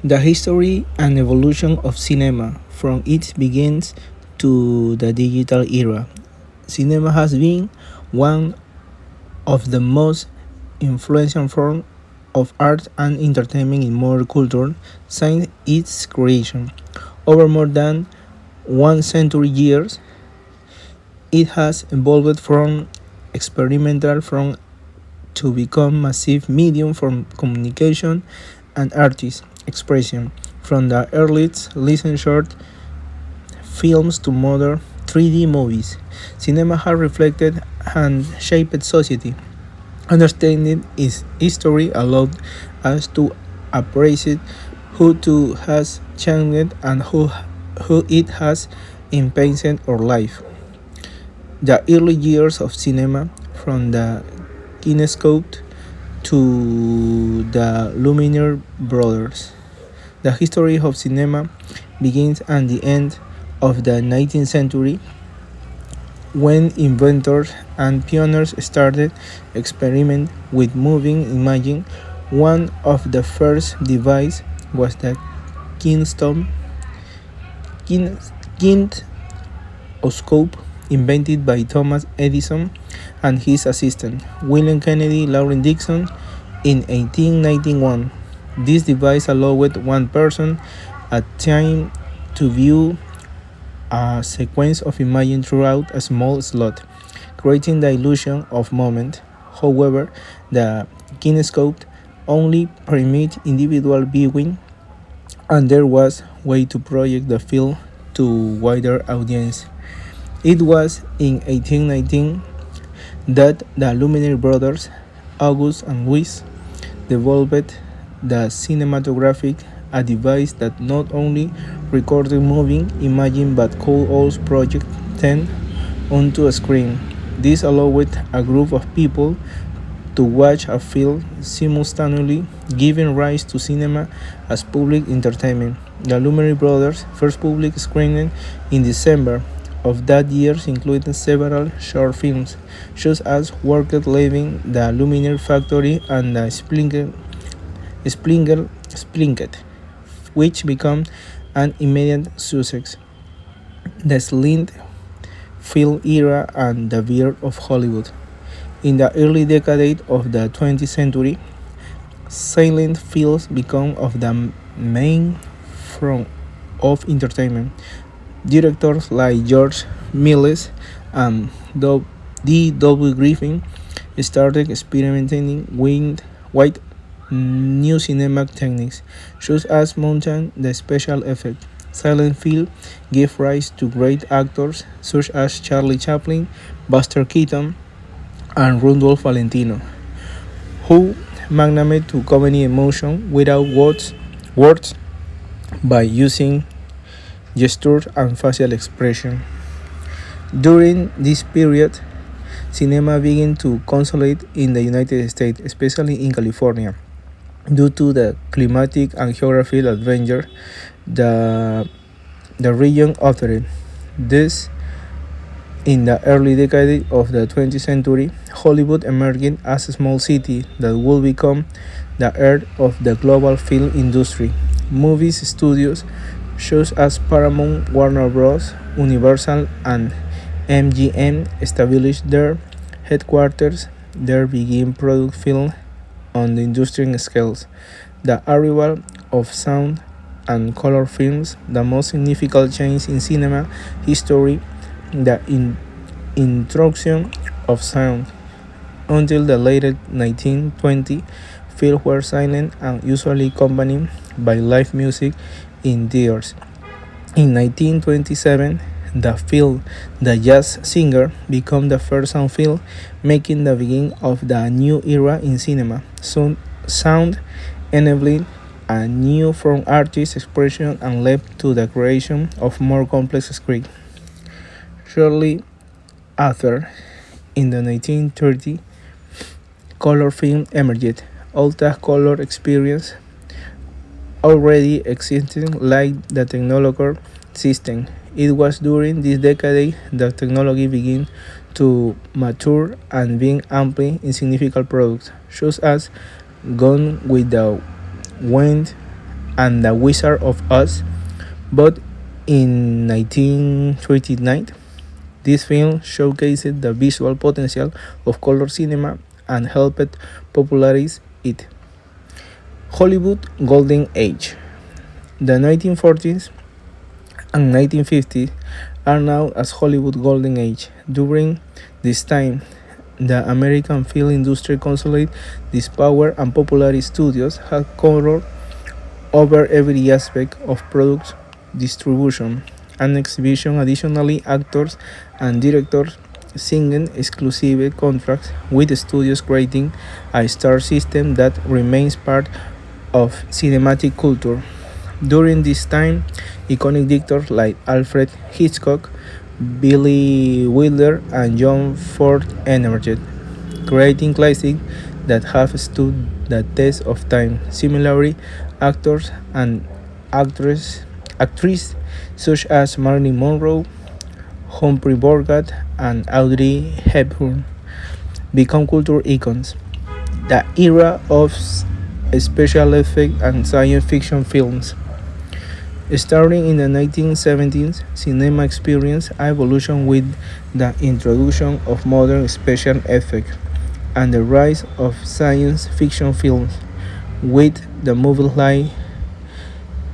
The history and evolution of cinema from its begins to the digital era. Cinema has been one of the most influential forms of art and entertainment in modern culture since its creation. Over more than one century years, it has evolved from experimental from to become massive medium for communication and artist expression. From the earliest listened short films to modern 3D movies, cinema has reflected and shaped society. Understanding its history allowed us to appreciate who to has changed and who it has impacted our life. The early years of cinema, from the kinescope to the Lumiere brothers. The history of cinema begins at the end of the 19th century when inventors and pioneers started experiment with moving imaging. One of the first devices was the Kingston kin- kinescope invented by Thomas Edison and his assistant William Kennedy Lawrence Dixon in 1891. This device allowed one person at a time to view a sequence of images throughout a small slot, creating the illusion of movement. However, the kinescope only permit individual viewing, and there was way to project the film to wider audience. It was in 1819 that the Lumiere brothers, August and Louis, developed the cinematographic, a device that not only recorded moving images but could also project them onto a screen. This allowed a group of people to watch a film simultaneously, giving rise to cinema as public entertainment. The Lumiere brothers' first public screening in December of that year included several short films, such as Workers Leaving the Lumiere Factory and the Splinket, which became an immediate success. The silent film era and the birth of Hollywood. In the early decade of the 20th century, silent films became of the main form of entertainment. Directors like George Milles and D. W. Griffin started experimenting with new cinema techniques, such as mounting the special effect. Silent film gave rise to great actors such as Charlie Chaplin, Buster Keaton, and Rudolph Valentino, who managed to convey emotion without words by using gestures and facial expression. During this period, cinema began to consolidate in the United States, especially in California, due to the climatic and geographical adventure the, the region offered. This in the early decade of the 20th century, Hollywood emerged as a small city that would become the heart of the global film industry. Movie studios such as Paramount, Warner Bros., Universal, and MGM established their headquarters there began product film on the industrial scales. The arrival of sound and color films, the most significant change in cinema history, the introduction of sound. Until the late 1920s, films were silent and usually accompanied by live music in theaters. In 1927, the film The Jazz Singer became the first sound film, making the beginning of the new era in cinema. Sound enabling a new form artist expression and led to the creation of more complex scripts. Shortly after, in the 1930s, color film emerged. Ultra color experience already existing like the Technicolor system. It was during this decade that technology began to mature and being amplified in significant products, such as Gone with the Wind and The Wizard of Oz, both in 1939. This film showcased the visual potential of color cinema and helped popularize it. Hollywood Golden Age. The 1940s and 1950s are known as Hollywood Golden Age. During this time, the American film industry consolidated this power and popular studios had control over every aspect of product distribution and exhibition. Additionally, actors and directors signed exclusive contracts with studios, creating a star system that remains part of cinematic culture. During this time, iconic directors like Alfred Hitchcock, Billy Wilder, and John Ford emerged, creating classics that have stood the test of time. Similarly, actors and actresses such as Marilyn Monroe, Humphrey Bogart, and Audrey Hepburn become cultural icons. The era of special effects and science fiction films. Starting in the 1970s, cinema experienced evolution with the introduction of modern special effects and the rise of science fiction films, with the movies like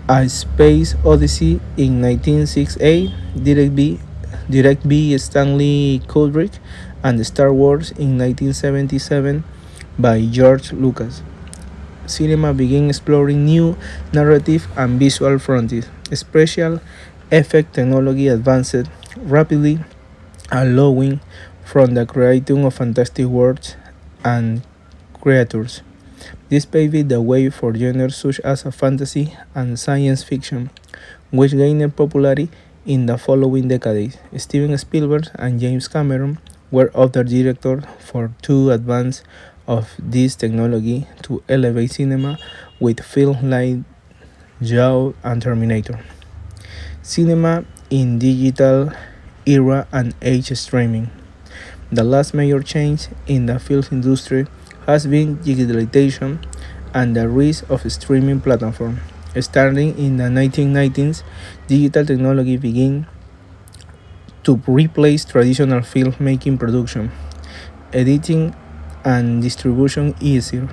A Space Odyssey in 1968, Direct B. Stanley Kubrick, and Star Wars in 1977 by George Lucas. Cinema began exploring new narrative and visual frontiers. Special effect technology advanced rapidly, allowing from the creating of fantastic worlds and creatures. This paved the way for genres such as fantasy and science fiction, which gained popularity in the following decades. Steven Spielberg and James Cameron were other directors for two advance of this technology to elevate cinema with films like Jaws and Terminator. Cinema in digital era and age streaming. The last major change in the film industry has been digitalization and the rise of streaming platforms. Starting in the 1990s, digital technology began to replace traditional filmmaking production, editing and distribution easier.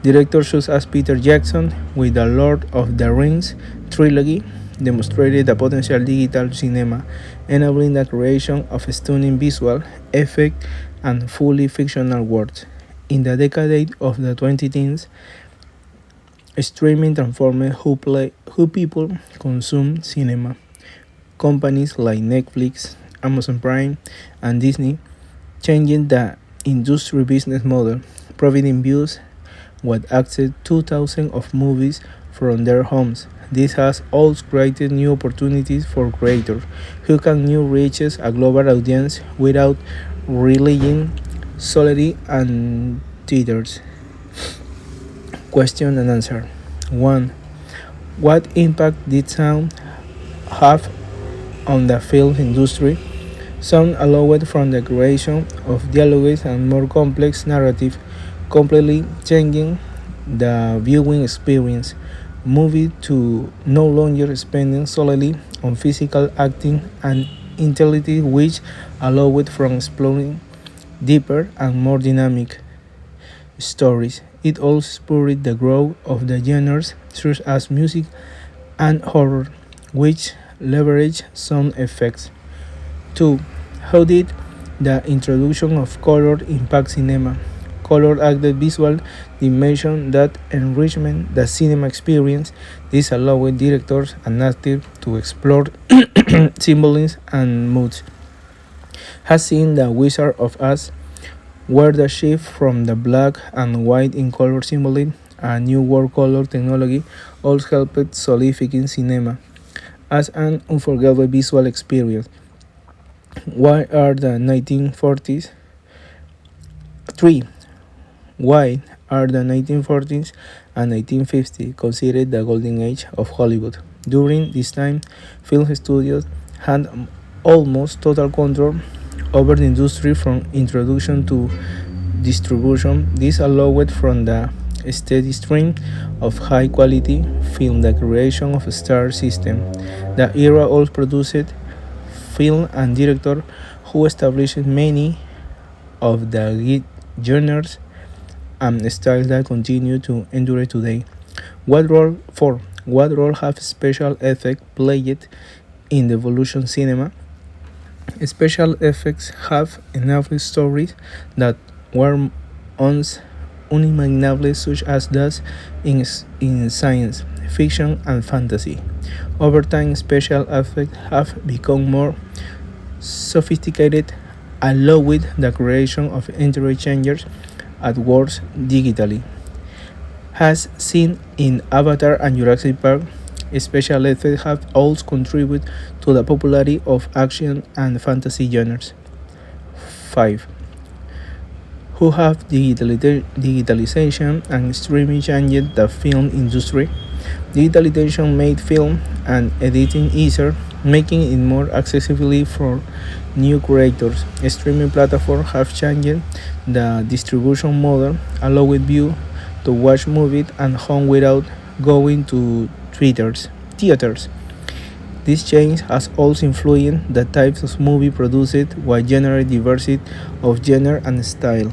Directors such as Peter Jackson with the Lord of the Rings trilogy demonstrated the potential digital cinema, enabling the creation of stunning visual effects and fully fictional worlds. In the decade of the 2010s, streaming transformed who people consume cinema. Companies like Netflix, Amazon Prime, and Disney changing the industry business model, providing views with access to thousands of movies from their homes. This has also created new opportunities for creators who can now reach a global audience without relying solely on theaters. Question and answer. 1. What impact did sound have on the film industry? Sound allowed from the creation of dialogues and more complex narrative, completely changing the viewing experience. Movie to no longer spending solely on physical acting and intelligence, which allowed from exploring deeper and more dynamic stories. It also spurred the growth of the genres such as music and horror, which leverage sound effects. 2. How did the introduction of color impact cinema? Color added visual dimension that enrichment the cinema experience. This allowed directors and actors to explore symbolism and moods. Has seen The Wizard of Oz, where the shift from the black and white in color symbolism and new world color technology also helped solidifying cinema as an unforgettable visual experience. Why are the 1940s? 3. Why are the 1940s and 1950s considered the golden age of Hollywood? During this time, film studios had almost total control over the industry from introduction to distribution. This allowed from the steady stream of high quality film, the creation of a star system. The era also produced film and director who established many of the genres and styles that continue to endure today. What role have special effects played in the evolution cinema? Special effects have enabled stories that were once unimaginable, such as those in science fiction and fantasy. Over time, special effects have become more sophisticated, allowing the creation of entire changers at works digitally. Has seen in Avatar and Jurassic Park, special effects have also contributed to the popularity of action and fantasy genres. 5. Who have digitalization and streaming changed the film industry? Digitalization made film and editing easier, making it more accessible for new creators. Streaming platforms have changed the distribution model, allowing viewers to watch movies at home without going to theaters. This change has also influenced the types of movie produced while generating diversity of genre and style.